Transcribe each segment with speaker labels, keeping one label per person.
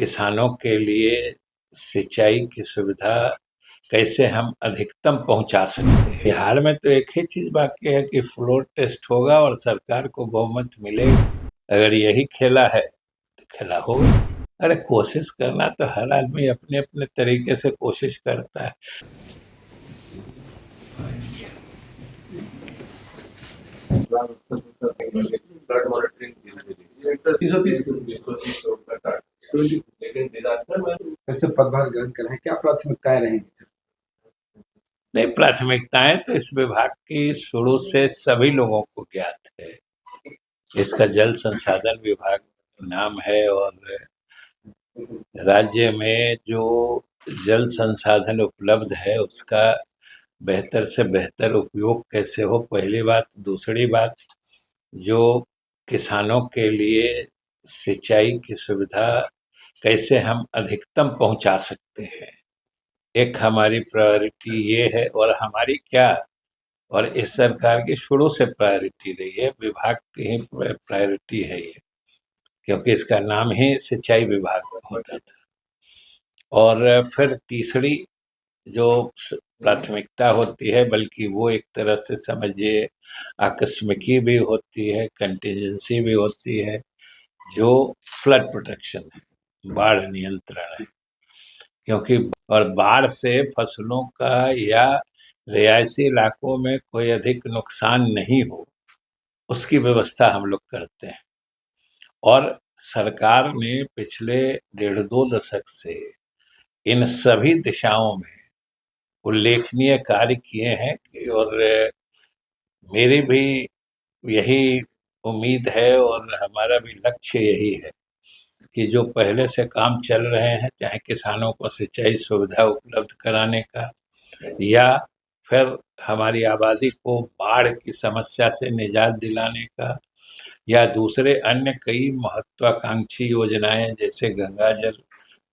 Speaker 1: किसानों के लिए सिंचाई की सुविधा कैसे हम अधिकतम पहुंचा सकते हैं। बिहार में तो एक ही चीज बाकी है कि फ्लोर टेस्ट होगा और सरकार को बहुमत मिलेगा। अगर यही खेला है तो खेला होगा। अरे कोशिश करना तो हर आदमी अपने अपने तरीके से कोशिश करता है।
Speaker 2: कैसे पदभार ग्रहण कर रहे हैं, क्या प्राथमिकताएं रहेंगी?
Speaker 1: नहीं, प्राथमिकताएं तो इस विभाग की शुरू से सभी लोगों को ज्ञात है। इसका जल संसाधन विभाग नाम है और राज्य में जो जल संसाधन उपलब्ध है उसका बेहतर से बेहतर उपयोग कैसे हो, पहली बात। दूसरी बात, जो किसानों के लिए सिंचाई की सुविधा कैसे हम अधिकतम पहुंचा सकते हैं, एक हमारी प्रायोरिटी ये है। और हमारी क्या, और इस सरकार की शुरू से प्रायोरिटी रही है, विभाग की ही प्रायोरिटी है ये, क्योंकि इसका नाम ही सिंचाई विभाग होता था। और फिर तीसरी जो प्राथमिकता होती है, बल्कि वो एक तरह से समझिए आकस्मिकी भी होती है, कंटीजेंसी भी होती है, जो फ्लड प्रोटेक्शन है, बाढ़ नियंत्रण है। क्योंकि और बाढ़ से फसलों का या रिहायशी इलाकों में कोई अधिक नुकसान नहीं हो, उसकी व्यवस्था हम लोग करते हैं। और सरकार ने पिछले 1.5-2 दशक से इन सभी दिशाओं में उल्लेखनीय कार्य किए हैं और मेरी भी यही उम्मीद है और हमारा भी लक्ष्य यही है कि जो पहले से काम चल रहे हैं, चाहे किसानों को सिंचाई सुविधा उपलब्ध कराने का, या फिर हमारी आबादी को बाढ़ की समस्या से निजात दिलाने का, या दूसरे अन्य कई महत्वाकांक्षी योजनाएं जैसे गंगा जल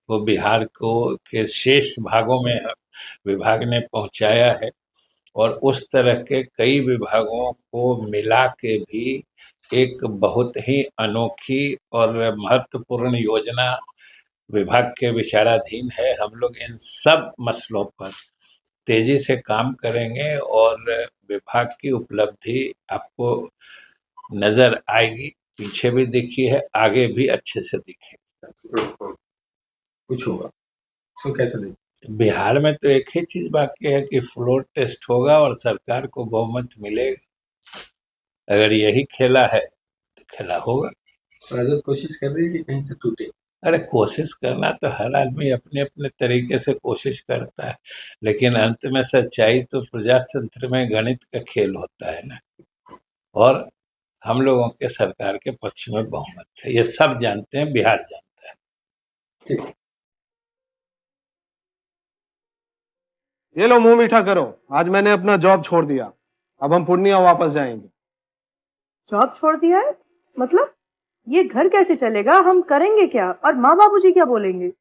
Speaker 1: को बिहार को के शेष भागों में विभाग ने पहुंचाया है, और उस तरह के कई विभागों को मिला के भी एक बहुत ही अनोखी और महत्वपूर्ण योजना विभाग के विचाराधीन है। हम लोग इन सब मसलों पर तेजी से काम करेंगे और विभाग की उपलब्धि आपको नजर आएगी। पीछे भी दिखी है, आगे भी अच्छे से दिखेगी।
Speaker 2: कुछ होगा, इसको कैसे देखें?
Speaker 1: बिहार में तो एक ही चीज बाकी है कि फ्लोर टेस्ट होगा और सरकार को बहुमत मिलेगा। अगर यही खेला है तो खेला होगा।
Speaker 2: राजद कोशिश कर रही है कि कहीं से टूटे।
Speaker 1: अरे कोशिश करना तो हर आदमी अपने अपने तरीके से कोशिश करता है, लेकिन अंत में सच्चाई तो प्रजातंत्र में गणित का खेल होता है ना। और हम लोगों के सरकार के पक्ष में बहुमत है, ये सब जानते हैं, बिहार जानता है।
Speaker 2: ठीक।
Speaker 3: ये लो, मुंह मीठा करो। आज मैंने अपना जॉब छोड़ दिया, अब हम पूर्णिया वापस जाएंगे।
Speaker 4: जॉब छोड़ दिया है? मतलब ये घर कैसे चलेगा? हम करेंगे क्या? और माँ बाबूजी क्या बोलेंगे?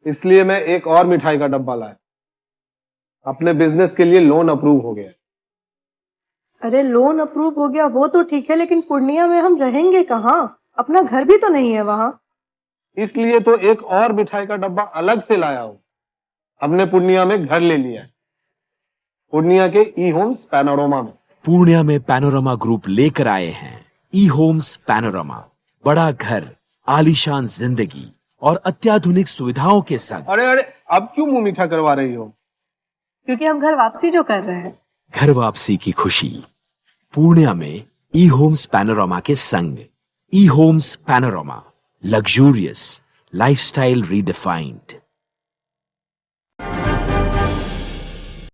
Speaker 3: इसलिए मैं एक और मिठाई का डब्बा लाया। अपने बिजनेस के लिए लोन अप्रूव हो गया।
Speaker 4: अरे लोन अप्रूव हो गया वो तो ठीक है, लेकिन पूर्णिया में हम रहेंगे कहाँ? अपना घर भी तो नहीं है वहां।
Speaker 3: इसलिए तो एक और मिठाई का डब्बा अलग से लाया हूं। हमने पूर्णिया में घर ले लिया है, पूर्णिया के ई होम्स पैनोरमा में।
Speaker 5: पूर्णिया में पैनोरमा ग्रुप लेकर आए हैं ई होम्स पैनोरमा। बड़ा घर, आलीशान जिंदगी और अत्याधुनिक सुविधाओं के संग।
Speaker 3: अरे अरे, अब क्यों मुंह मीठा करवा रही हो?
Speaker 4: क्योंकि हम घर वापसी जो कर रहे हैं।
Speaker 5: घर वापसी की खुशी पूर्णिया में ई होम्स पैनोरमा के संग। ई homes panorama, luxurious lifestyle redefined.